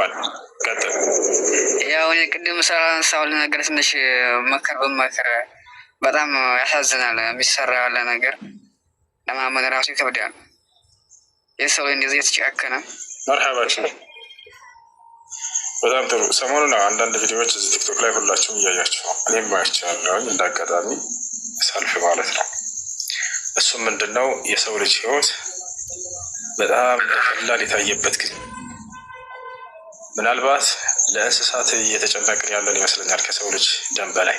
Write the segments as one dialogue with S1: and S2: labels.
S1: ይሰማል። ቀጥል።
S2: ያው እኔ ቅድም ሳውል ነገር ትንሽ መከር በመከር በጣም ያሳዝናል። የሚሰራ ያለ ነገር ለማመን ራሱ ይከብዳል። የሰው እንደዚህ የተጨካከነ
S1: መርሐባችን። በጣም ጥሩ። ሰሞኑን አንዳንድ ቪዲዮዎች እዚህ ቲክቶክ ላይ ሁላችሁም እያያችሁ ነው። እኔም አይቻለሁኝ እንዳጋጣሚ ሰልፍ ማለት ነው። እሱም ምንድነው የሰው ልጅ ህይወት በጣም ቀላል የታየበት ጊዜ ምናልባት ለእንስሳት እየተጨነቅን ያለን ይመስለኛል ከሰው ልጅ ደም በላይ።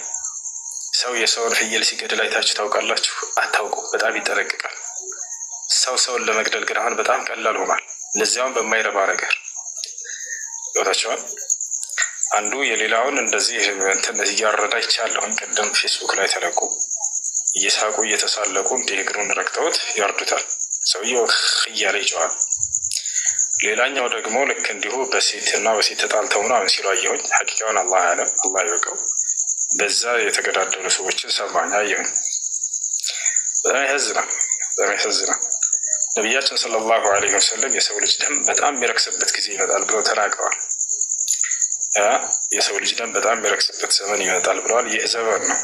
S1: ሰው የሰውን ፍየል ሲገድል አይታችሁ ታውቃላችሁ? አታውቁ። በጣም ይጠነቅቃል። ሰውን ለመግደል ግን አሁን በጣም ቀላል ሆኗል። ለዚያውም በማይረባ ነገር ይወታቸዋል። አንዱ የሌላውን እንደዚህ እንትን እያረዳ ይቻለሁኝ። ቅድም ፌስቡክ ላይ ተለቁ እየሳቁ እየተሳለቁ እንዲህ እግሩን ረግጠውት ያርዱታል። ሰውየው እያለ ይጨዋል። ሌላኛው ደግሞ ልክ እንዲሁ በሴትና በሴት ተጣልተው ምናምን ሲሉ አየሁኝ። ሐቂቃውን አላህ ያለም አላህ ይወቀው። በዛ የተገዳደሉ ሰዎችን ሰማኝ አየሁኝ። በጣም ያሳዝናል። በጣም ያሳዝናል። ነቢያችን ሰለላሁ ዐለይሂ ወሰለም የሰው ልጅ ደም በጣም የሚረክስበት ጊዜ ይመጣል ብለው ተናግረዋል። የሰው ልጅ ደም በጣም የሚረክስበት ዘመን ይመጣል ብለዋል። ይህ ዘመን ነው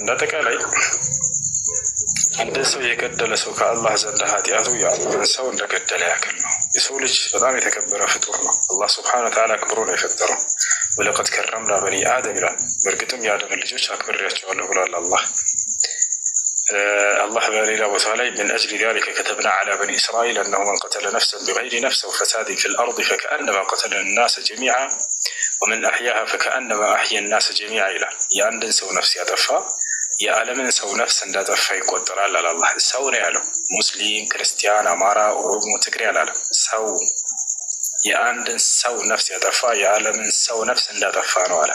S1: እንዳጠቃላይ አንድ ሰው የገደለ ሰው ከአላህ ዘንድ ኃጢአቱ የአላህን ሰው እንደገደለ ያክል ነው። የሰው ልጅ በጣም የተከበረ ፍጡር ነው። አላህ ስብሐነ ወተዓላ አክብሮ ነው የፈጠረው። ወለቀድ ከረምና በኒ አደም ይላል። በእርግጥም የአደምን ልጆች አክብሬያቸዋለሁ ብሏል አላህ። አላህ በሌላ ቦታ ላይ ምን አጅሊ ዛሊከ ከተብና ዐላ በኒ እስራኤል አነሁ መን ቀተለ ነፍሰን ቢገይሪ ነፍስ አው ፈሳድን ፊል አርድ ፈከአነማ ቀተለ ናሰ ጀሚዓ ወመን አሕያሃ ፈከአነማ አሕየ ናሰ ጀሚዓ ይላል። የአንድን ሰው ነፍስ ያጠፋ የዓለምን ሰው ነፍስ እንዳጠፋ ይቆጠራል አለ አላህ። ሰው ነው ያለው። ሙስሊም፣ ክርስቲያን፣ አማራ፣ ኦሮሞ፣ ትግሬ አላለም። ሰው የአንድን ሰው ነፍስ ያጠፋ የዓለምን ሰው ነፍስ እንዳጠፋ ነው አለ።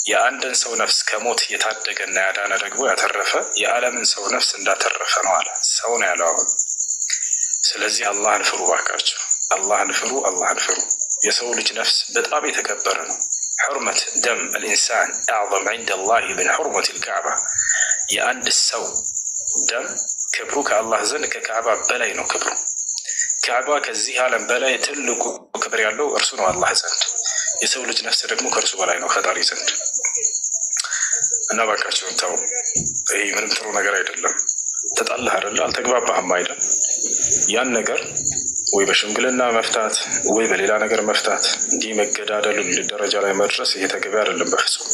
S1: የአንድን ሰው ነፍስ ከሞት የታደገና ያዳነ ደግሞ ያተረፈ የዓለምን ሰው ነፍስ እንዳተረፈ ነው አለ። ሰው ነው ያለው አሁን። ስለዚህ አላህን ፍሩ ባካችሁ። አላህን ፍሩ፣ አላህን ፍሩ። የሰው ልጅ ነፍስ በጣም የተከበረ ነው። حرمة دم الإنسان أعظم عند الله من حرمة الكعبة. የአንድ ሰው ደም ክብሩ ከአላህ ዘንድ ከካዕባ በላይ ነው ክብሩ። ካዕባ ከዚህ ዓለም በላይ ትልቁ ክብር ያለው እርሱ ነው አላህ ዘንድ። የሰው ልጅ ነፍስ ደግሞ ከእርሱ በላይ ነው ፈጣሪ ዘንድ። እና ባካቸውን ተው። ይህ ምንም ጥሩ ነገር አይደለም። ተጣላህ አይደለ? አልተግባባህም አይደል? ያን ነገር ወይ በሽምግልና መፍታት ወይ በሌላ ነገር መፍታት። እንዲህ መገዳደሉ ደረጃ ላይ መድረስ ይሄ ተገቢ አይደለም በፍጹም።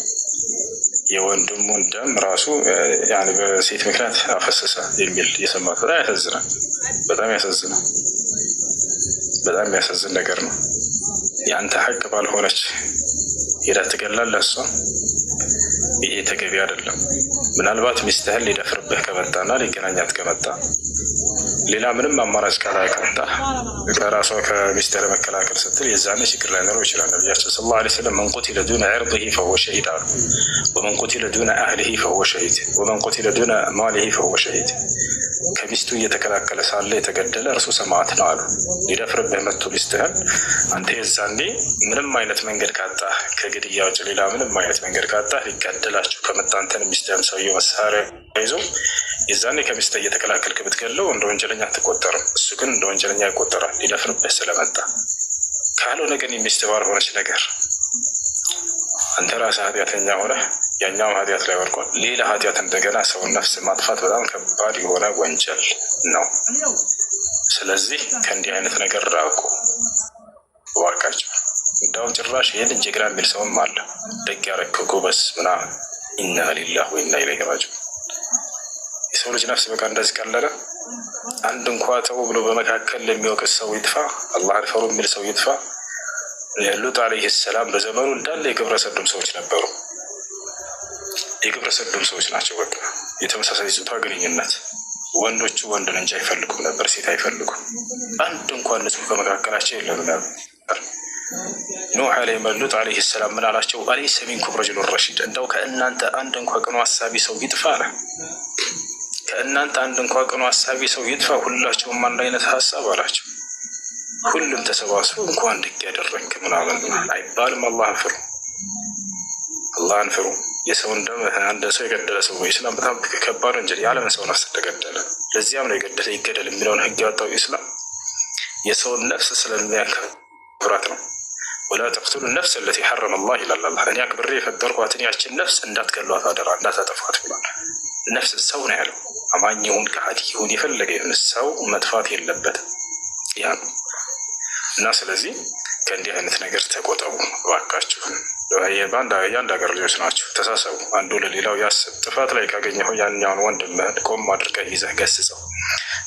S1: የወንድሙን ደም ራሱ ያኔ በሴት ምክንያት አፈሰሰ የሚል የሰማት በጣም ያሳዝናል። በጣም ያሳዝናል። በጣም የሚያሳዝን ነገር ነው። የአንተ ሐቅ ባልሆነች ሄዳ ትገላለህ እሷ። ይሄ ተገቢ አይደለም። ምናልባት ሚስትህን ሊደፍርብህ ከመጣና ሊገናኛት ከመጣ ሌላ ምንም አማራጭ ካላቀጣ ከራሷ ከሚስትህ ለመከላከል ስትል የዛኔ ችግር ላይኖረው ይችላል። ነቢያችን ሰለላሁ ዐለይሂ ወሰለም መን ቁቲለ ዱነ ዒርዲሂ ፈሁወ ሸሂድ አሉ። ወመን ቁቲለ ዱነ አህሊሂ ፈሁወ ሸሂድ ወመን ቁቲለ ዱነ ማሊሂ ፈሁወ ሸሂድ። ከሚስቱ እየተከላከለ ሳለ የተገደለ እርሱ ሰማዕት ነው አሉ። ሊደፍርብህ መጥቶ ሚስትህን አንተ የዛኔ ምንም አይነት መንገድ ካጣ ከግድያ ውጭ ሌላ ምንም አይነት መንገድ ካጣ ሊገደላችሁ ከመጣ አንተን ሚስትህን ሰውየው መሳሪያ ይዞ የዛኔ ከሚስትህ እየተከላከልክ ብትገለው እንደ ወንጀለኛ አትቆጠርም። እሱ ግን እንደ ወንጀለኛ ይቆጠራል ሊደፍርብህ ስለመጣ። ካልሆነ ግን የሚስትህ ባልሆነች ነገር አንተ ራስህ ኃጢአተኛ ሆነህ ያኛው ኃጢአት ላይ ወድቋል። ሌላ ኃጢአት እንደገና ሰውን ነፍስ ማጥፋት በጣም ከባድ የሆነ ወንጀል ነው። ስለዚህ ከእንዲህ አይነት ነገር ራቁ እባካችሁ። እንዳውም ጭራሽ ይህን ጀግና የሚል ሰውም አለ። ደግ ያረክ ጎበስ ምናምን። ኢና ሊላሂ ወኢና ኢለይሂ ራጂዑን። የሰው ልጅ ነፍስ በቃ እንደዚህ ቀለለ። አንድ እንኳ ተው ብሎ በመካከል ለሚወቅስ ሰው ይጥፋ፣ አላህን ፈሩ የሚል ሰው ይጥፋ። ሉጥ ዓለይሂ ሰላም በዘመኑ እንዳለ የግብረ ሰዶም ሰዎች ነበሩ። የግብረ ሰዶም ሰዎች ናቸው። በቃ የተመሳሳይ ጾታ ግንኙነት። ወንዶቹ ወንድን እንጂ አይፈልጉም ነበር፣ ሴት አይፈልጉም። አንድ እንኳን ንጹህ ከመካከላቸው የለም ነበር። ኑህ ሉጥ ዓለይሂ ሰላም ምን አላቸው? አለይሰ ሚንኩም ረጁሉን ረሺድ። እንደው ከእናንተ አንድ እንኳ ቅኑ ሀሳቢ ሰው ይጥፋ አለ። ከእናንተ አንድ እንኳ ቅኑ ሀሳቢ ሰው ይጥፋ፣ ሁላቸውም አንድ አይነት ሀሳብ አላቸው። ሁሉም ተሰባስበው እንኳን ደግ ያደረግክ ምናምን አይባልም። አላህን ፍሩ፣ አላህን ፍሩ። የሰውን ደም አንድ ሰው የገደለ ሰው ኢስላም በጣም ከባድ ወንጀል፣ የዓለምን ሰው ነፍስ ተገደለ። ለዚያም ነው የገደለ ይገደል የሚለውን ህግ ያወጣው ኢስላም። የሰውን ነፍስ ስለሚያከብር ፍራት ነው። ወላ ተቅቱሉ ነፍስ ለቲ ሐረመ ላህ ይላል አላህ። እኔ አክብሬ የፈጠርኳትን ያችን ነፍስ እንዳትገሏት አደራ፣ እንዳታጠፏት ብሏል። ነፍስ ሰው ነው ያለው። አማኝ ይሁን ከሃዲ ይሁን የፈለገ ይሁን ሰው መጥፋት የለበትም። ያ ነው እና ስለዚህ ከእንዲህ አይነት ነገር ተቆጠቡ እባካችሁ። የአንድ ሀገር ልጆች ናቸው፣ ተሳሰቡ። አንዱ ለሌላው ያስብ። ጥፋት ላይ ካገኘሁ ያኛውን ወንድምህን ቆም አድርገህ ይዘህ ገስጸው።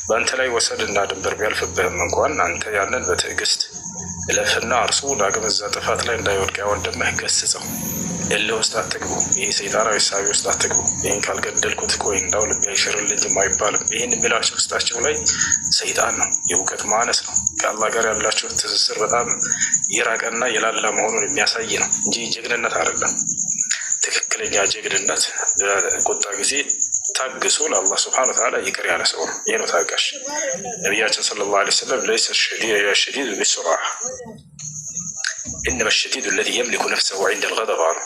S1: በአንተ ላይ ወሰን እና ድንበር ቢያልፍብህም እንኳን አንተ ያንን በትዕግስት እለፍና እርሱ ዳግም እዛ ጥፋት ላይ እንዳይወድቅ ወንድምህ ገስጸው። እልህ ውስጥ አትግቡ። ይህ ሰይጣናዊ ሳቢ ውስጥ አትግቡ። ይህን ካልገደልኩት ቆይ እንዳው ልቤ አይሽርልኝም አይባልም። ይህን የሚላቸው ውስጣቸው ላይ ሰይጣን ነው፣ የእውቀት ማነስ ነው። ከአላህ ጋር ያላቸው ትስስር በጣም የራቀና የላላ መሆኑን የሚያሳይ ነው እንጂ ጀግንነት አይደለም። ትክክለኛ ጀግንነት በቁጣ ጊዜ ታግሶ ለአላህ ስብሐነሁ ወተዓላ ይቅር ያለ ሰው ነው። ይህ ነው ታጋሽ። ነቢያችን ሰለላሁ ዐለይሂ ወሰለም ለይሰ ሸዲዱ ቢሱራዕ ኢነማ ሸዲዱ አለዚ የምሊኩ ነፍሰሁ ዐንደል ገደብ አሉ።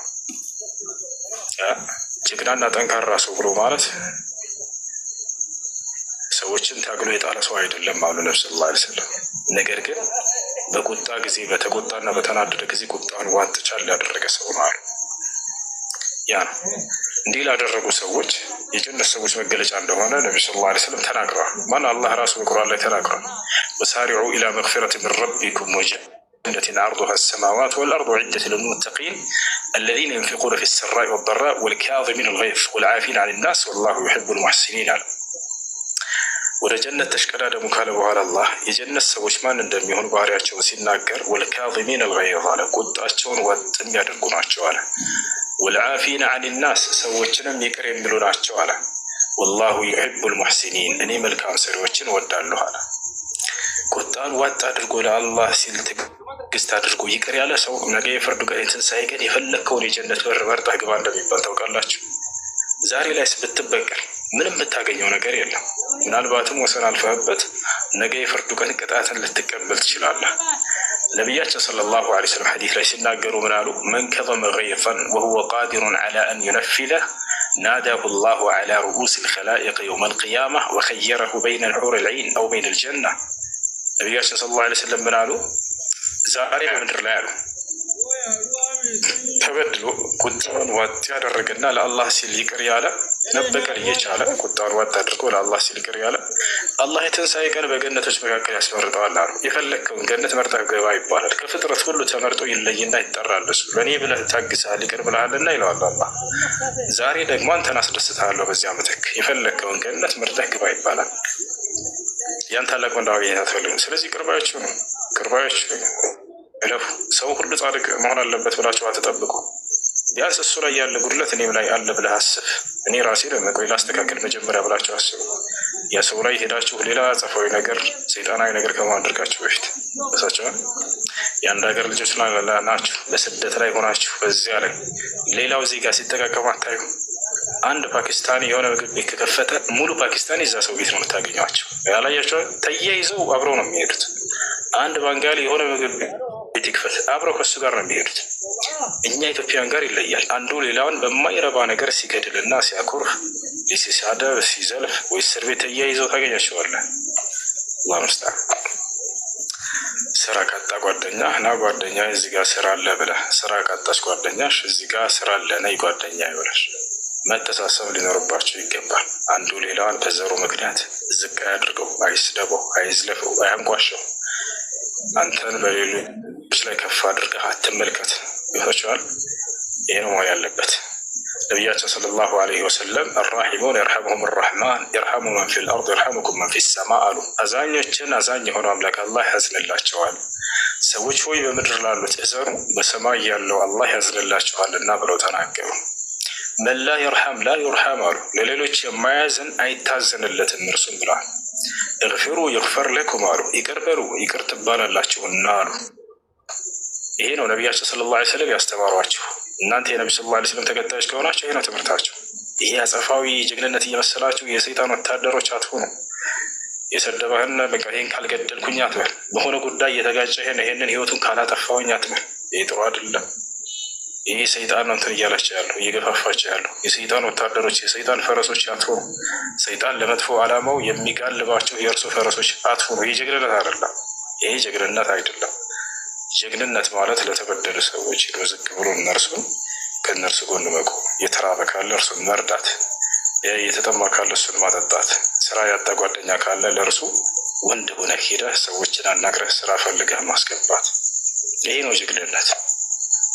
S1: ጀግናና ጠንካራ ሰው ብሎ ማለት ሰዎችን ታግሎ የጣለ ሰው አይደለም አሉ ነብዩ ሰለላሁ ዐለይሂ ወሰለም። ነገር ግን በቁጣ ጊዜ በተቆጣና በተናደደ ጊዜ ቁጣን ዋጥ ቻል ያደረገ ሰው ነው አሉ። ያ ነው እንዲህ ላደረጉ ሰዎች የጀነት ሰዎች መገለጫ እንደሆነ ነብዩ ሰለላሁ ዐለይሂ ወሰለም ተናግረዋል። ማን አላህ ራሱ በቁርአን ላይ ተናግሯል። ወሳሪዑ ኢላ መግፊረቲ ሚን ረቢኩም ወጀነቲን ዐርዱሃ አሰማዋቱ ወልአርዱ ዑደት ሊልሙተቂን አለዚነ ዩንፊቁነ ፊሰራኢ ወደራኢ ወልካዚሚነ አልገይዝ ወልዓፊነ ዐኒናስ ወላሁ ዩሒቡል ሙሕሲኒን አለ። ወደ ጀነት ተሽቀዳደሙ ካለ በኋላ አላህ የጀነት ሰዎች ማን እንደሚሆኑ ባህሪያቸውን ሲናገር ወልካዚሚነ አልገይዝ አለ። ቁጣቸውን ወጥ የሚያደርጉ ናቸው አለ። ወልዓፊነ ዐኒናስ ሰዎችንም ይቅር የሚሉ ናቸው አለ። ወላሁ ዩሒቡል ሙሕሲኒን እኔ መልካም ሰሪዎችን እወዳለሁ አለ። ቁጣን ዋጥ አድርጎ ለአላህ ሲል ትዕግስት አድርጎ ይቅር ያለ ሰው ነገ የፍርዱ ቀን የትንሣኤ ቀን የፈለግከውን የጀነት በር መርጠህ ግባ እንደሚባል ታውቃላችሁ። ዛሬ ላይ ብትበቀል ምንም የምታገኘው ነገር የለም። ምናልባትም ወሰን አልፈህበት ነገ የፍርዱ ቀን ቅጣትን ልትቀበል ትችላለህ። ነቢያችን ሰለላሁ ዐለይሂ ወሰለም ሐዲስ ላይ ሲናገሩ ምን አሉ? መን ከዘመ ገይዘን ወሁወ ቃዲሩን ዐላ አን ዩነፊዘህ ናዳሁ ላሁ ዐላ ሩኡስ ልኸላኢቅ የውመ ልቅያማ ወኸየረሁ በይነ ልሑር ልዐይን አው በይነ ልጀና። ነቢያችን ሰለላሁ ዐለይሂ ወሰለም ምን አሉ? ዛሬ በምድር ላይ አሉ ተበድሎ ቁጣውን ዋጥ ያደረገና ለአላህ ሲል ይቅር ያለ መበቀል እየቻለ ቁጣውን ዋጥ አድርጎ ለአላህ ሲል ይቅር ያለ አላህ የትንሣኤ ቀን በገነቶች መካከል ያስመርጠዋል አሉ። የፈለግከውን ገነት መርጠህ ገባ ይባላል። ከፍጥረት ሁሉ ተመርጦ ይለይና ይጠራል። እሱ ለእኔ ብለህ ታግሰሃል ይቅር ብለሃልና ይለዋል አላህ። ዛሬ ደግሞ አንተን አስደስትሃለሁ በዚያ ምትክ የፈለግከውን ገነት መርጠህ ግባ ይባላል። ያን ታላቅ ወንዳዊ አትፈልግም። ስለዚህ ቅርባዮቹ ነው ቅርባዮቹ እለፉ። ሰው ሁሉ ጻድቅ መሆን አለበት ብላችሁ አትጠብቁ። ቢያንስ እሱ ላይ ያለ ጉድለት እኔም ላይ አለ ብለህ አስብ። እኔ ራሴ ለመቆይ ላስተካከል መጀመሪያ ብላችሁ አስቡ። ያ ሰው ላይ ሄዳችሁ ሌላ ጸፋዊ ነገር ሰይጣናዊ ነገር ከማድረጋችሁ በፊት እሳቸውን የአንድ ሀገር ልጆች ናችሁ፣ በስደት ላይ ሆናችሁ በዚያ ላይ ሌላው ዜጋ ሲጠቃቀም አታዩ። አንድ ፓኪስታኒ የሆነ ምግብ ቤት ከከፈተ ሙሉ ፓኪስታኒ እዛ ሰው ቤት ነው የምታገኟቸው። ያላያቸው ተያይዘው አብረው ነው የሚሄዱት። አንድ ባንጋሊ የሆነ ምግብ ቤት ይክፈት አብረው ከሱ ጋር ነው የሚሄዱት። እኛ ኢትዮጵያውያን ጋር ይለያል። አንዱ ሌላውን በማይረባ ነገር ሲገድልና ሲያኮርፍ፣ ሲሳደብ፣ ሲዘልፍ ወይ እስር ቤት ተያይዘው ታገኛቸዋለህ። አላህ ሙስተዓን። ስራ ካጣ ጓደኛ ና ጓደኛ እዚህ ጋር ስራ አለ ብለህ፣ ስራ ካጣች ጓደኛሽ እዚህ ጋር ስራ አለ ነይ ጓደኛ ይበለሽ። መተሳሰብ ሊኖርባቸው ይገባል። አንዱ ሌላውን በዘሩ ምክንያት ዝቅ አያድርገው፣ አይስደበው፣ አይዝለፈው፣ አያንቋሸው። አንተን በሌሎች ላይ ከፍ አድርገህ አትመልከት። ይሆናል። ይህ ነው መሆን ያለበት። ነቢያችን ሰለላሁ ዐለይሂ ወሰለም አራሒሙን የርሐሙሁም አራሕማን የርሐሙ መን ፊል አርድ የርሐሙኩም መን ፊስ ሰማ አሉ። አዛኞችን አዛኝ የሆነው አምላክ አላህ ያዝንላቸዋል። ሰዎች ሆይ በምድር ላሉት እዘኑ፣ በሰማይ ያለው አላህ ያዝንላቸዋልና ብለው ተናገሩ። መን ላ የርሐም ላ ዩርሐም አሉ። ለሌሎች የማያዝን አይታዘንለትም እርሱም ብለዋል። እግፊሩ ይግፈር ለኩም አሉ። ይቅር በሉ ይቅር ትባላላችሁና አሉ። ይሄ ነው ነቢያችን ሰለላሁ ዐለይሂ ወሰለም ያስተማሯችሁ። እናንተ የነቢ ሰለላሁ ዐለይሂ ወሰለም ተከታዮች ከሆናችሁ ይሄ ነው ትምህርታችሁ። ይሄ አጸፋዊ ጀግንነት እየመሰላችሁ የሰይጣን ወታደሮች አትሆኑ። የሰደበህን በቃ ይህን ካልገደልኩኝ አትበል። በሆነ ጉዳይ እየተጋጨህን ይሄንን ህይወቱን ካላጠፋውኝ አትበል። ይህ ጥሩ አይደለም። ይህ ሰይጣን ነው እንትን እያላቸው ያለው እየገፋፋቸው ያለው። የሰይጣን ወታደሮች የሰይጣን ፈረሶች አትሆኑ። ሰይጣን ለመጥፎ ዓላማው የሚጋልባቸው የእርሱ ፈረሶች አትሆኑ። ይህ ጀግንነት አይደለም። ይህ ጀግንነት አይደለም። ጀግንነት ማለት ለተበደሉ ሰዎች ሄዶ ዝቅ ብሎ ከእነርሱ ጎን መቆም፣ የተራበ ካለ እርሱን መርዳት፣ የተጠማ ካለ እሱን ማጠጣት፣ ስራ ያጣ ጓደኛ ካለ ለእርሱ ወንድ ሆነህ ሄደህ ሰዎችን አናግረህ ስራ ፈልገህ ማስገባት። ይሄ ነው ጀግንነት።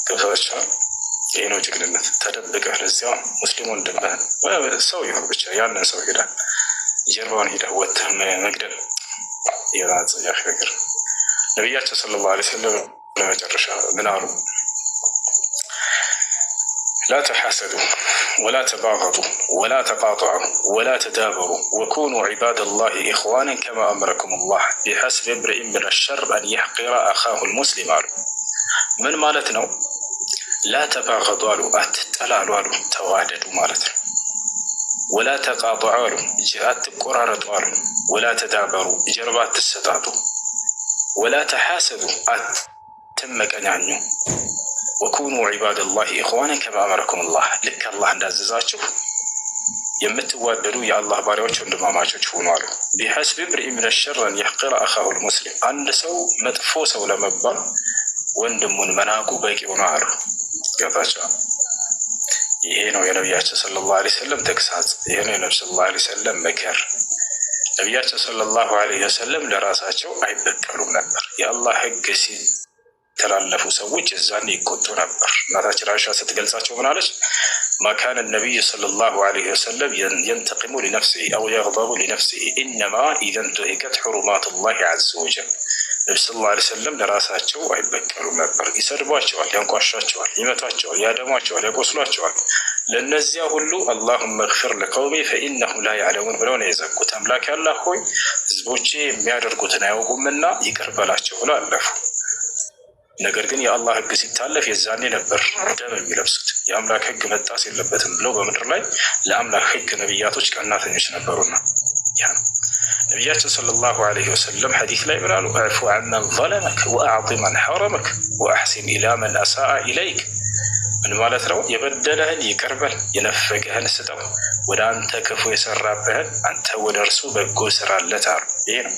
S1: ገብታችኋል? ይሄ ነው ጀግንነት። ተደብቀህ ለዚያ ሙስሊም ወንድምህን ሰው ይሁን ብቻ ያንን ሰው ሄደህ ጀርባውን ሄደህ ወጥተህ መግደል የጸያፍ ነገር። ነቢያችን ሰለላሁ ዐለይሂ ወሰለም ለመጨረሻ ምን አሉ? لا تحاسدوا ولا تباغضوا ولا تقاطعوا ولا تدابروا وكونوا عباد الله إخوانا كما أمركم الله بحسب امرئ من الشر أن يحقر أخاه المسلم. من مالتنا لا تباغضوا أتتلالوا تواددوا مالتنا ولا تقاطعوا جهات قرارتوا ولا تدابروا جربات السدادوا ولا تحاسدوا أتمك أنعنوا وكونوا عباد الله إخوانا كما أمركم الله لك الله እንዳዘዛችሁ የምትዋደዱ የአላህ ባሪያዎች ወንድማማቾች ሁኑ አሉ። ቢሐስብ امرئ من الشر أن يحقر أخاه المسلم አንድ ሰው መጥፎ ሰው ለመባል ወንድሙን መናቁ በቂው ነው አሉ። ገባችሁ? ይሄ ነው የነቢያችን ሰለላሁ ዐለይሂ ወሰለም ተግሳጽ። ይሄ ነው የነብዩ ሰለላሁ ዐለይሂ ወሰለም ምክር። ነቢያችን ሰለላሁ ዐለይሂ ወሰለም ለራሳቸው አይበቀሉም ነበር። የአላህ ህግ ተላለፉ ሰዎች እዛኔ ይቆጡ ነበር። እናታችን አይሻ ስትገልጻቸው ምን አለች? ما كان النبي صلى الله عليه وسلم ينتقم لنفسه أو يغضب لنفسه إنما إذا انتهكت حرمات الله عز وجل. ነብዩ ሰለላሁ ዐለይሂ ወሰለም ለራሳቸው አይበቀሉም ነበር። ይሰድቧቸዋል፣ ያንቋሻቸዋል፣ ይመቷቸዋል፣ ያደሟቸዋል፣ ያቆስሏቸዋል። ለእነዚያ ሁሉ اللهم اغفر لقومي فإنهم لا يعلمون ብለው ነው የዘጉት። አምላክ ያላህ ሆይ ህዝቦቼ የሚያደርጉትን አያውቁምና ይቅር በላቸው ብለው አለፉ። ነገር ግን የአላህ ህግ ሲታለፍ የዛኔ ነበር ደም የሚለብሱት። የአምላክ ህግ መጣስ የለበትም ብለው በምድር ላይ ለአምላክ ህግ ነቢያቶች ቀናተኞች ነበሩና ያ ነው። ነቢያችን ሰለላሁ ዐለይሂ ወሰለም ሐዲስ ላይ ምን አሉ? አዕፉ ዐመን ظለመክ ወአዕጢ መን ሐረመክ ወአሕሲን ኢላ መን አሳአ ኢለይክ። ምን ማለት ነው? የበደለህን ይቅር በል፣ የነፈገህን ስጠው፣ ወደ አንተ ክፉ የሰራብህን አንተ ወደ እርሱ በጎ ስራለት አሉ። ይሄ ነው።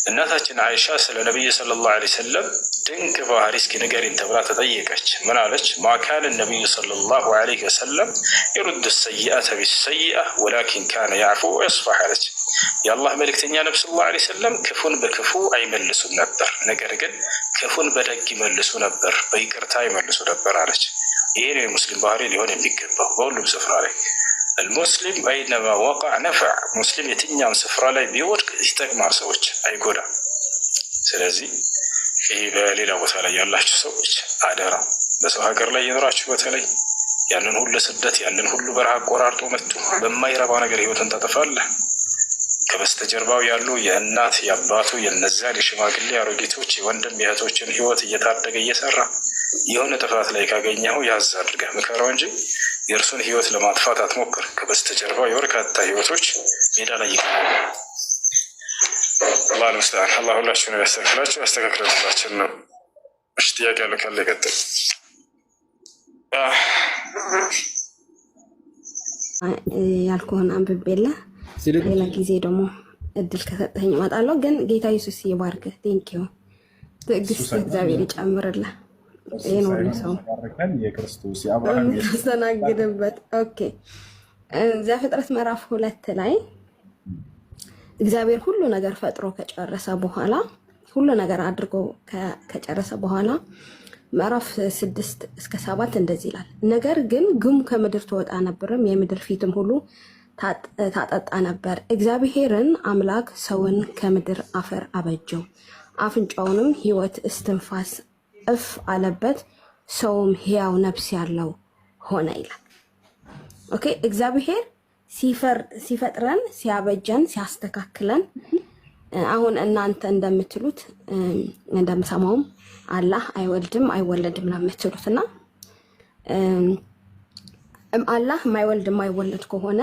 S1: እናታችን አይሻ ስለ ነቢይ ሰለላሁ ዐለይሂ ወሰለም ድንቅ ባህሪ እስኪ ንገሪን ተብላ ተጠየቀች። ምን አለች? ማ ካነ ነቢዩ ሰለላሁ ዐለይሂ ወሰለም የሩዱ ሰይአተ ቢሰይአ ወላኪን ካነ ያዕፉ ወየስፋሕ አለች። የአላህ መልእክተኛ ነብዩ ሰለላሁ ዐለይሂ ወሰለም ክፉን በክፉ አይመልሱም ነበር፣ ነገር ግን ክፉን በደግ ይመልሱ ነበር፣ በይቅርታ ይመልሱ ነበር አለች። ይሄ ነው የሙስሊም ባህሪ ሊሆን የሚገባው በሁሉም ስፍራ ላይ። المسلم أينما وقع نفع مسلم የትኛም ስፍራ ላይ ቢወድቅ ይጠቅማል፣ ሰዎች አይጎዳም። ስለዚህ ይሄ በሌላ ቦታ ላይ ያላችሁ ሰዎች አደራ በሰው ሀገር ላይ የኖራችሁ በተለይ ያንን ሁሉ ስደት ያንን ሁሉ በረሃ አቆራርጦ መጥቶ በማይረባ ነገር ህይወትን ታጠፋለህ። ከበስተጀርባው ያሉ የእናት የአባቱ የነዚያ የሽማግሌ አሮጊቶች የወንድም የእህቶችን ህይወት እየታደገ እየሰራ የሆነ ጥፋት ላይ ካገኘኸው ያዝ አድርገህ ምከረው እንጂ የእርሱን ህይወት ለማጥፋት አትሞክር። ከበስተጀርባው የበርካታ ህይወቶች ሜዳ ላይ ይገኛሉ። አላህ ልምስታን። አላህ ሁላችሁንም ያስተካክላችሁ ያስተካክላችሁ ነው። እሺ ጥያቄ ያለው ካለ ይቀጥል።
S3: ያልኩህን አንብቤላ ሌላ ጊዜ ደግሞ እድል ከሰጠኝ እመጣለሁ። ግን ጌታ ኢየሱስ ይባርክህ። ቴንኪዩ። ትዕግስት እግዚአብሔር ይጨምርልህ። ይሄን ሁሉ ሰው
S4: የክርስቶስ የአብርሃም
S3: ያስተናግድበት። ኦኬ ዘፍጥረት ምዕራፍ 2 ላይ እግዚአብሔር ሁሉ ነገር ፈጥሮ ከጨረሰ በኋላ ሁሉ ነገር አድርጎ ከጨረሰ በኋላ ምዕራፍ 6 እስከ 7 እንደዚህ ይላል። ነገር ግን ግሙ ከምድር ትወጣ ነበርም የምድር ፊትም ሁሉ ታጠጣ ነበር። እግዚአብሔርን አምላክ ሰውን ከምድር አፈር አበጀው፣ አፍንጫውንም ሕይወት እስትንፋስ እፍ አለበት፣ ሰውም ሕያው ነፍስ ያለው ሆነ ይላል። ኦኬ እግዚአብሔር ሲፈጥረን ሲያበጀን ሲያስተካክለን አሁን እናንተ እንደምትሉት እንደምሰማውም አላህ አይወልድም አይወለድም ነው የምትሉትና አላህ የማይወልድ የማይወለድ ከሆነ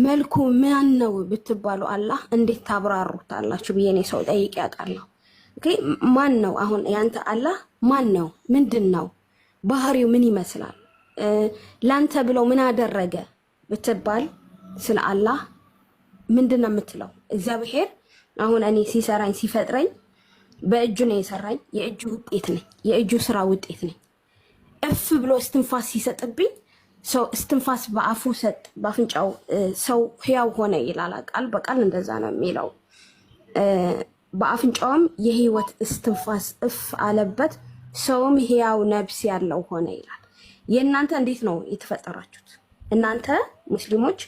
S3: መልኩ ማን ነው ብትባሉ አላህ እንዴት ታብራሩታላችሁ ብዬ ነው ሰው ጠይቄ ያውቃለሁ። ኦኬ ማን ነው አሁን ያንተ አላህ ማን ነው? ምንድነው ባህሪው? ምን ይመስላል? ላንተ ብለው ምን አደረገ ብትባል ስለ አላህ ምንድነው የምትለው? እግዚአብሔር አሁን እኔ ሲሰራኝ ሲፈጥረኝ በእጁ ነው የሰራኝ። የእጁ ውጤት ነኝ። የእጁ ስራ ውጤት ነኝ። እፍ ብሎ እስትንፋስ ሲሰጥብኝ ሰው እስትንፋስ በአፉ ሰጥ በአፍንጫው ሰው ህያው ሆነ ይላል ቃል በቃል እንደዛ ነው የሚለው። በአፍንጫውም የህይወት እስትንፋስ እፍ አለበት፣ ሰውም ህያው ነብስ ያለው ሆነ ይላል። የእናንተ እንዴት ነው የተፈጠራችሁት? እናንተ ሙስሊሞች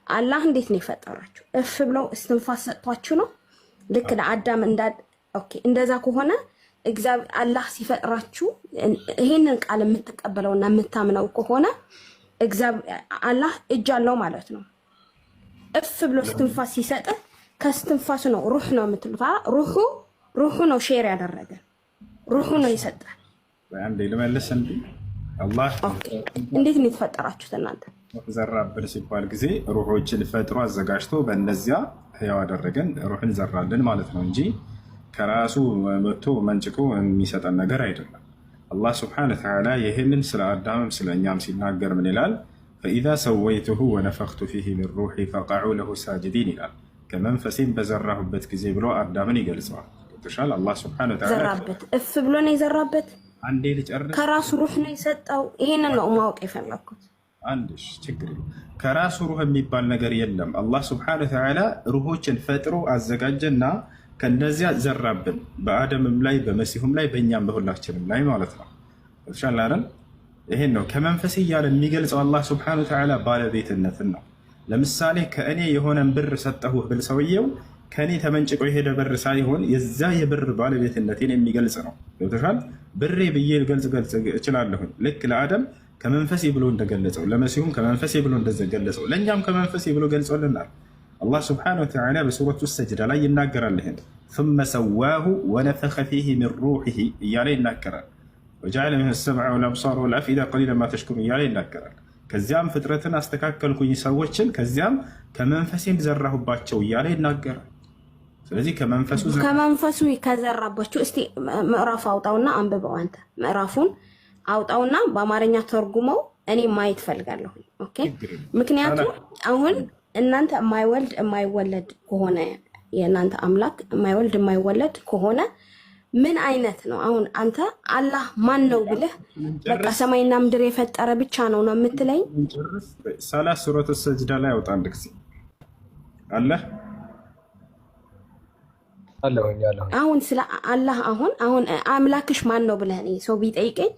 S3: አላህ እንዴት ነው የፈጠራችሁ? እፍ ብለው እስትንፋስ ሰጥቷችሁ ነው? ልክ ለአዳም ኦኬ። እንደዛ ከሆነ እግዚአብሔር አላህ ሲፈጥራችሁ ይሄንን ቃል የምትቀበለውና የምታምነው ከሆነ አላህ እጅ አለው ማለት ነው። እፍ ብሎ እስትንፋስ ሲሰጥ ከስትንፋሱ ነው ሩህ ነው የምትሉት። ሩሁ ነው ሼር ያደረገ ሩሁ ነው የሰጠ።
S4: አንዴ ልመልስ እንዴ አላህ
S3: እንዴት ነው የተፈጠራችሁት እናንተ?
S4: ዘራብን ሲባል ጊዜ ሩሆችን ፈጥሮ አዘጋጅቶ በእነዚያ ህያው አደረገን፣ ሩህን ዘራልን ማለት ነው እንጂ ከራሱ መጥቶ መንጭቆ የሚሰጠን ነገር አይደለም። አላህ ስብሐነሁ ወተዓላ ይህንን ስለ አዳምም ስለ እኛም ሲናገር ምን ይላል? ፈኢዛ ሰወይቱሁ ወነፈኽቱ ፊሂ ሚን ሩሒ ፈቀዑ ለሁ ሳጅዲን ይላል። ከመንፈሴም በዘራሁበት ጊዜ ብሎ አዳምን ይገልጸዋል። ገብቶሻል? አላህ ስብሐነሁ ወተዓላ
S3: ዘራበት፣ እፍ ብሎ ነው የዘራበት።
S4: አንዴ ልጨርስ።
S3: ከራሱ ሩህ ነው የሰጠው። ይሄንን ነው ማወቅ የፈለኩት።
S4: አንድሽ ችግር ከራሱ ሩህ የሚባል ነገር የለም። አላህ ስብሐነሁ ወተዓላ ሩሆችን ፈጥሮ አዘጋጀና ከነዚያ ዘራብን፣ በአደምም ላይ በመሲሁም ላይ በእኛም በሁላችንም ላይ ማለት ነው። ይሻላል። ይሄን ነው ከመንፈስ እያለ የሚገልጸው አላህ ስብሐነሁ ወተዓላ ባለቤትነትን ነው። ለምሳሌ ከእኔ የሆነን ብር ሰጠሁህ ብል ሰውየው ከእኔ ተመንጭቆ የሄደ ብር ሳይሆን የዛ የብር ባለቤትነቴን የሚገልጽ ነው። ገብቶሻል? ብሬ ብዬ ገልጽ እችላለሁኝ። ልክ ለአደም ከመንፈሴ ብሎ እንደገለጸው፣ ለመሲሁም ከመንፈሴ ብሎ እንደገለጸው፣ ለእኛም ከመንፈሴ ብሎ ገልጾልናል። አላህ ስብሐነሁ ወተዓላ በሱረቱ ሰጅዳ ላይ ይናገራል። ይሄን ثم سواه ونفخ فيه من روحه እያለ ይናገራል። وجعل منه السمع والابصار والافئده قليلا ما تشكرون እያለ ይናገራል። ከዚያም ፍጥረትን አስተካከልኩኝ ሰዎችን ከዚያም ከመንፈሴም ዘራሁባቸው እያለ ይናገራል። ስለዚህ ከመንፈሱ ከዘራባቸው እስቲ ምዕራፍ አውጣውና አንብበው። አንተ ምዕራፉን አውጣውና በአማርኛ ተርጉመው እኔ ማየት ፈልጋለሁ። ኦኬ። ምክንያቱም አሁን እናንተ የማይወለድ ከሆነ የእናንተ አምላክ የማይወልድ የማይወለድ ከሆነ ምን አይነት ነው? አሁን አንተ አላህ ማን ነው ብለህ በቃ ሰማይና ምድር የፈጠረ ብቻ ነው የምትለኝ? ሰላት ሱረቱ ሰጅዳ ላይ አውጣ አንድ ጊዜ አለ
S3: አሁን ስለ አላህ አሁን አምላክሽ ማን ነው ብለህ እኔ ሰው ቢጠይቀኝ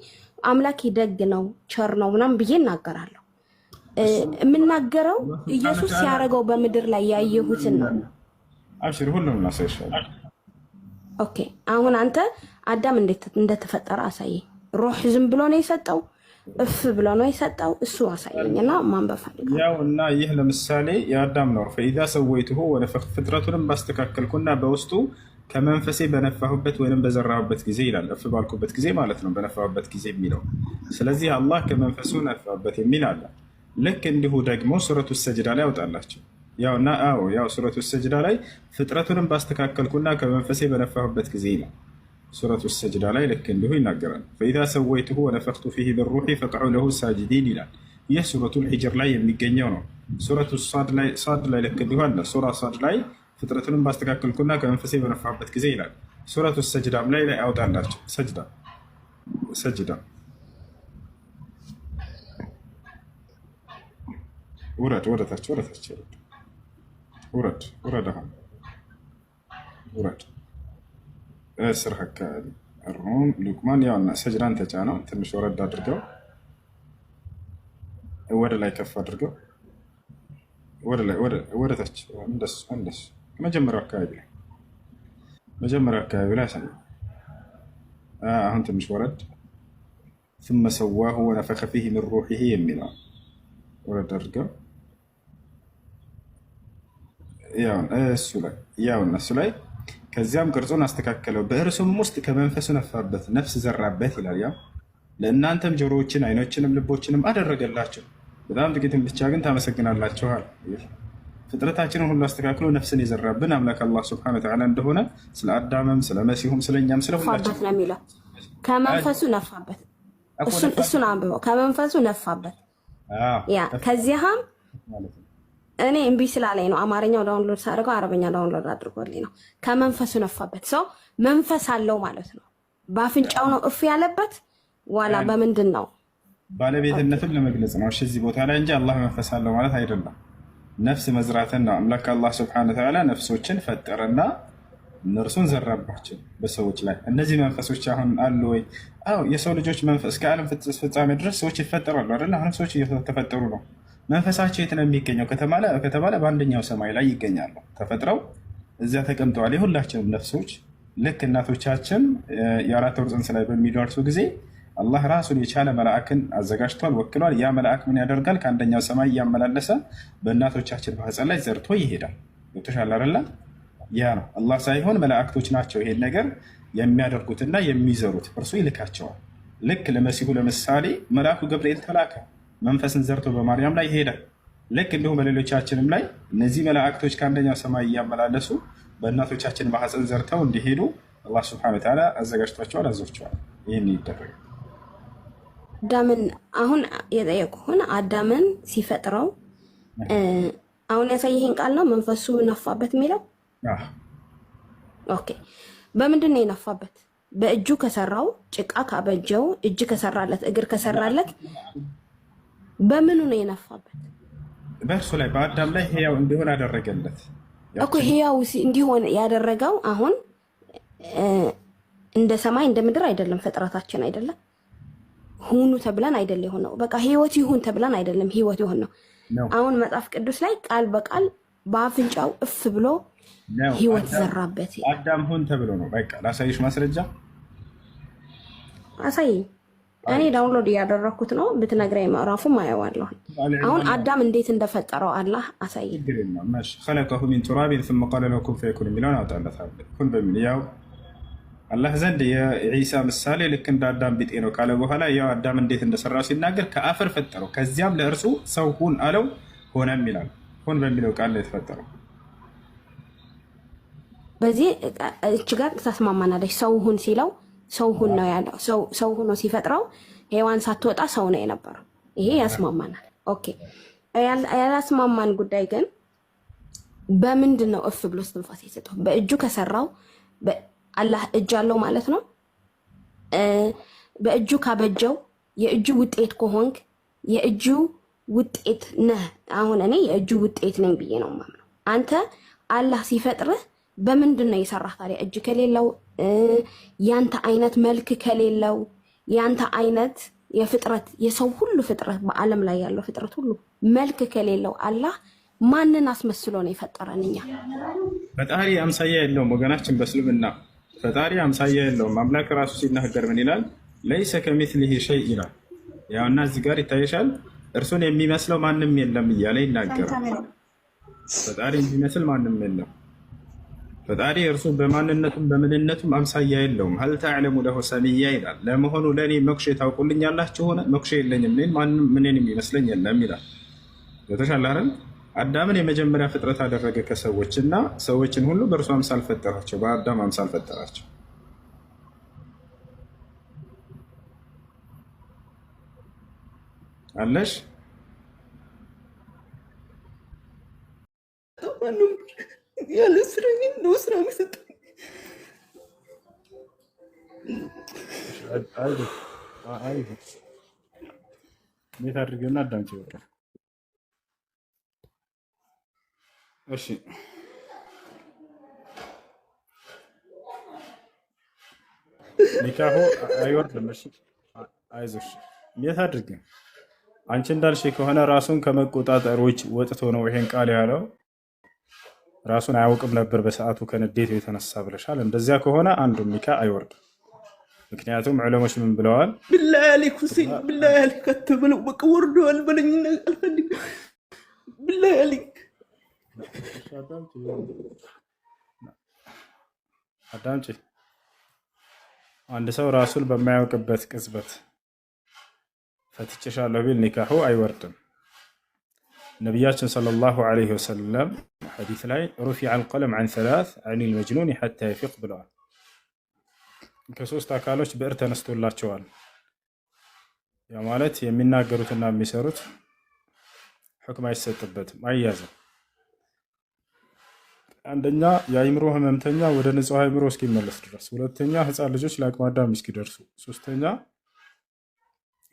S3: አምላክ ደግ ነው ቸር ነው ምናምን ብዬ እናገራለሁ። የምናገረው ኢየሱስ ሲያደርገው በምድር ላይ ያየሁትን ነው።
S4: አብሽር ሁሉም እናሳይሻለን።
S3: ኦኬ። አሁን አንተ አዳም እንደተፈጠረ አሳየኝ። ሩህ ዝም ብሎ ነው የሰጠው? እፍ ብሎ ነው የሰጠው? እሱ አሳየኝና ማንበብ ፈልጋለሁ።
S4: ያው እና ይህ ለምሳሌ የአዳም ነው። ፈኢዛ ሰወይቱሁ ወነፈኽቱ ፍጥረቱንም ባስተካከልኩና በውስጡ ከመንፈሴ በነፋሁበት ወይንም በዘራሁበት ጊዜ ይላል። እፍ ባልኩበት ጊዜ ማለት ነው በነፋሁበት ጊዜ የሚለው። ስለዚህ አላህ ከመንፈሱ ነፋበት የሚል አለ። ልክ እንዲሁ ደግሞ ሱረቱ ሰጅዳ ላይ ያወጣላቸው ያውና ያው ሱረቱ ሰጅዳ ላይ ፍጥረቱንም ባስተካከልኩና ከመንፈሴ በነፋሁበት ጊዜ ነው። ሱረቱ ሰጅዳ ላይ ልክ እንዲሁ ይናገራል። ፈኢዛ ሰወይቱሁ ወነፈኽቱ ፊሂ ሚን ሩሒ ፈቅዑ ለሁ ሳጅዲን ይላል። ይህ ሱረቱል ሂጅር ላይ የሚገኘው ነው። ሱረቱ ሳድ ላይ ልክ እንዲሁ አለ። ሱራ ሳድ ላይ ፍጥረቱንም ባስተካከልኩና ከመንፈሴ በነፋሁበት ጊዜ ይላል። ሱረቱ ሰጅዳም ላይ ያወጣላቸው ሰጅዳ ውረድ ወደታች ውረድ አሁን ውረድ እስር አካባቢ ሩም ሉቅማን ያውና ሰጅዳን ተጫነው። ትንሽ ወረድ አድርገው ወደ ላይ ከፍ አድርገው ወደ ታች እንደሱ መጀመሪያው አካባቢ ላይ ያሳይ። አሁን ትንሽ ወረድ ثم سواه ونفخ فيه من روحه የሚለው ወረድ አድርገው እሱ ላይ ከዚያም ቅርጹን አስተካከለው በእርሱም ውስጥ ከመንፈሱ ነፋበት ነፍስ ዘራበት ይላል። ያው ለእናንተም ጆሮዎችን አይኖችንም ልቦችንም አደረገላቸው። በጣም ጥቂትም ብቻ ግን ታመሰግናላችኋል። ፍጥረታችንን ሁሉ አስተካክሎ ነፍስን የዘራብን አምላክ አላህ ሱብሓነሁ ወተዓላ እንደሆነ ስለ አዳምም ስለ መሲሁም ስለኛም ስለሁላችን
S3: ነው የሚለው። ከመንፈሱ ነፋበት። እሱን አንብበው። ከመንፈሱ ነፋበት። ያ ከዚያም እኔ እምቢ ስላለኝ ነው አማርኛው ዳውንሎድ ሳደርገው አረበኛ ዳውንሎድ አድርጎልኝ ነው። ከመንፈሱ ነፋበት ሰው መንፈስ አለው ማለት ነው። በአፍንጫው ነው እፍ ያለበት ዋላ በምንድን ነው?
S4: ባለቤትነትን ለመግለጽ ነው። እሺ እዚህ ቦታ ላይ እንጂ አላህ መንፈስ አለው ማለት አይደለም። ነፍስ መዝራትን ነው። አምላክ አላህ ሱብሓነሁ ወተዓላ ነፍሶችን ፈጠረና እነርሱን ዘራባቸው በሰዎች ላይ። እነዚህ መንፈሶች አሁን አሉ ወይ? አዎ፣ የሰው ልጆች መንፈስ ከዓለም ፍጻሜ ድረስ ሰዎች ይፈጠራሉ አይደል? አሁን ሰዎች እየተፈጠሩ ነው። መንፈሳቸው የት ነው የሚገኘው ከተባለ በአንደኛው ሰማይ ላይ ይገኛሉ። ተፈጥረው እዚያ ተቀምጠዋል። የሁላችንም ነፍሶች ልክ እናቶቻችን የአራት ወር ጽንስ ላይ በሚደርሱ ጊዜ አላህ ራሱን የቻለ መልአክን አዘጋጅቷል፣ ወክሏል። ያ መልአክ ምን ያደርጋል? ከአንደኛው ሰማይ እያመላለሰ በእናቶቻችን ማህፀን ላይ ዘርቶ ይሄዳል። ገብቶሻል አይደለ? ያ ነው አላህ ሳይሆን መላእክቶች ናቸው ይሄን ነገር የሚያደርጉትና የሚዘሩት። እርሱ ይልካቸዋል። ልክ ለመሲሁ ለምሳሌ መልአኩ ገብርኤል ተላከ፣ መንፈስን ዘርቶ በማርያም ላይ ይሄዳል። ልክ እንዲሁም በሌሎቻችንም ላይ እነዚህ መላእክቶች ከአንደኛው ሰማይ እያመላለሱ በእናቶቻችን ማህፀን ዘርተው እንዲሄዱ አላህ ሱብሓነሁ ወተዓላ አዘጋጅቷቸዋል፣ አዞቸዋል። ይህን ይደረጋል።
S3: አዳምን አሁን የጠየቁህን አዳምን ሲፈጥረው አሁን ያሳየህን ቃል ነው መንፈሱ ነፋበት የሚለው። ኦኬ፣ በምንድን ነው የነፋበት? በእጁ ከሰራው ጭቃ ካበጀው እጅ ከሰራለት እግር ከሰራለት በምኑ ነው የነፋበት?
S4: በእርሱ ላይ በአዳም ላይ ህያው እንዲሆን አደረገለት
S3: እኮ። ህያው እንዲሆን ያደረገው አሁን እንደ ሰማይ እንደ ምድር አይደለም፣ ፍጥረታችን አይደለም። ሁኑ ተብለን አይደለም የሆነው። በቃ ህይወት ይሁን ተብለን አይደለም ህይወት ይሁን ነው። አሁን መጽሐፍ ቅዱስ ላይ ቃል በቃል በአፍንጫው እፍ ብሎ ህይወት ዘራበት።
S4: አዳም ሁን ተብሎ ነው። በቃ ላሳይሽ ማስረጃ
S3: አሳይ። እኔ ዳውንሎድ እያደረኩት ነው። ብትነግረኝ ምዕራፉም አየዋለሁ። አሁን አዳም እንዴት እንደፈጠረው አላህ አሳይ።
S4: خلقه من تراب ثم قال له كن فيكون የሚለውን አውጣለታለሁ። ኩን በሚል ያው አላህ ዘንድ የዒሳ ምሳሌ ልክ እንደ አዳም ቢጤ ነው ካለ በኋላ ያው አዳም እንዴት እንደሰራው ሲናገር ከአፈር ፈጠረው፣ ከዚያም ለእርሱ ሰው ሁን አለው፣ ሆነም ይላል። ሁን በሚለው ቃል ላይ የተፈጠረው
S3: በዚህ እች ጋር ተስማማናለች። ሰው ሁን ሲለው ሰው ሁን ነው ያለው። ሰው ሁኖ ሲፈጥረው ሔዋን ሳትወጣ ሰው ነው የነበረው። ይሄ ያስማማናል። ኦኬ፣ ያላስማማን ጉዳይ ግን በምንድን ነው እፍ ብሎ እስትንፋስ የሰጠው? በእጁ ከሰራው አላህ እጅ አለው ማለት ነው። በእጁ ካበጀው የእጁ ውጤት ከሆንክ የእጁ ውጤት ነህ። አሁን እኔ የእጁ ውጤት ነኝ ብዬ ነው የማምነው። አንተ አላህ ሲፈጥርህ በምንድን ነው የሰራህ ታዲያ? እጅ ከሌለው ያንተ አይነት መልክ ከሌለው ያንተ አይነት የፍጥረት የሰው ሁሉ ፍጥረት በዓለም ላይ ያለው ፍጥረት ሁሉ መልክ ከሌለው አላህ ማንን አስመስሎ ነው የፈጠረን? እኛ
S4: ፈጣሪ አምሳያ የለውም ወገናችን። በእስልምና ፈጣሪ አምሳያ የለውም። አምላክ ራሱ ሲናገር ምን ይላል? ለይሰ ከሚስሊሂ ሸይ ይላል። ያውና እዚህ ጋር ይታይሻል፣ እርሱን የሚመስለው ማንም የለም እያለ ይናገራል። ፈጣሪ የሚመስል ማንም የለም። ፈጣሪ እርሱ በማንነቱም በምንነቱም አምሳያ የለውም። ሀል ተዕለሙ ለሁ ሰሚያ ይላል። ለመሆኑ ለእኔ መኩሼ ታውቁልኛላችሁ ሆነ? መኩሼ የለኝም፣ ማንም ምንን የሚመስለኝ የለም ይላል። ገብቶሻል አይደል? አዳምን የመጀመሪያ ፍጥረት አደረገ ከሰዎች እና ሰዎችን ሁሉ በእርሱ አምሳል ፈጠራቸው፣ በአዳም አምሳል ፈጠራቸው። አለሽ
S5: ያለ ስራ ነው ስራ መስጠት
S4: እንዴት አድርገና አዳምጪ ይወጣ። እሺ ኒካሁ አይወርድም። እሺ አይዞሽ። እንዴት አድርገን አንቺ እንዳልሽ ከሆነ ራሱን ከመቆጣጠር ውጭ ወጥቶ ነው ይሄን ቃል ያለው። ራሱን አያውቅም ነበር በሰዓቱ ከንዴቱ የተነሳ ብለሻል። እንደዚያ ከሆነ አንዱ ኒካ አይወርድም። ምክንያቱም ዑለሞች ምን ብለዋል?
S5: ብላህ አለይክ ሁሴን፣ ብላህ አለይክ አትበለው፣ በቃ ወርዷል በለኝ፣ አልፈልግም። ብላህ አለይክ
S4: አዳምጪ። አንድ ሰው ራሱን በማያውቅበት ቅጽበት ፈትቼሻለሁ ቢል ኒካሁ አይወርድም። ነቢያችን ሰለላሁ ዐለይሂ ወሰለም ሐዲስ ላይ ሩፊዐ አልቀለም ዐን ሰላስ ዐኒል መጅኑን ሐታ ይፊቅ ብለዋል። ከሶስት አካሎች ብዕር ተነስቶላቸዋል። ያ ማለት የሚናገሩትና የሚሰሩት ሕክም አይሰጥበትም፣ አይያዝም። አንደኛ የአእምሮ ህመምተኛ ወደ ንጹህ አእምሮ እስኪመለስ ድረስ፣ ሁለተኛ ህፃን ልጆች ለአቅመ አዳም እስኪደርሱ፣ ሶስተኛ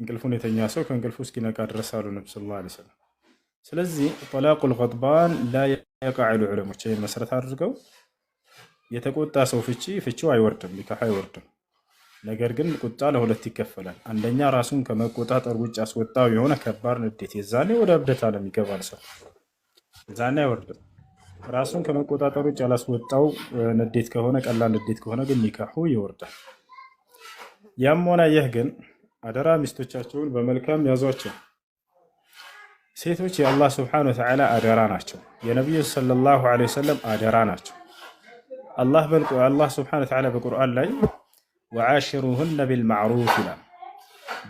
S4: እንቅልፉን የተኛ ሰው ከእንቅልፉ እስኪነቃ ድረስ አሉ ነቢ ሰለላሁ ዐለይሂ ወሰለም። ስለዚህ ጠላቁል ገድባን ላ የቃዕ ዑለሞች ይህን መሰረት አድርገው የተቆጣ ሰው ፍቺው አይወርድም፣ ኒካህ አይወርድም። ነገር ግን ቁጣ ለሁለት ይከፈላል። አንደኛ ራሱን ከመቆጣጠር ውጭ አስወጣው የሆነ ከባድ ንዴት፣ የዛኔ ወደ እብደት ዓለም ይገባል ሰው፣ ዛኔ አይወርድም። ራሱን ከመቆጣጠር ውጭ ያላስወጣው ንዴት ከሆነ፣ ቀላል ንዴት ከሆነ ግን ኒካሑ ይወርዳል። ያም ሆነ ይህ ግን አደራ ሚስቶቻቸውን በመልካም ያዟቸው። ሴቶች የአላህ ስብሐነሁ ወተዓላ አደራ ናቸው። የነቢዩ ሰለላሁ ዐለይሂ ወሰለም አደራ ናቸው። አላህ ስብሐነሁ ወተዓላ በቁርአን ላይ ወዓሽሩሁነ ቢልማዕሩፍ ይላል።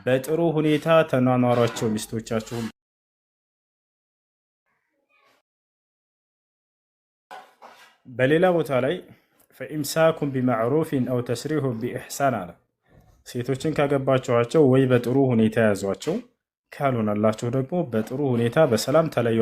S4: በጥሩ ሁኔታ ተኗኗሯቸው ሚስቶቻችሁን። በሌላ ቦታ ላይ ፈኢምሳኩም ቢማዕሩፊን አው ተስሪሁን ቢኢሕሳን አለ። ሴቶችን ካገባችኋቸው ወይ በጥሩ ሁኔታ ያዟቸው፣ ካልሆነላችሁ ደግሞ በጥሩ ሁኔታ በሰላም ተለዩ።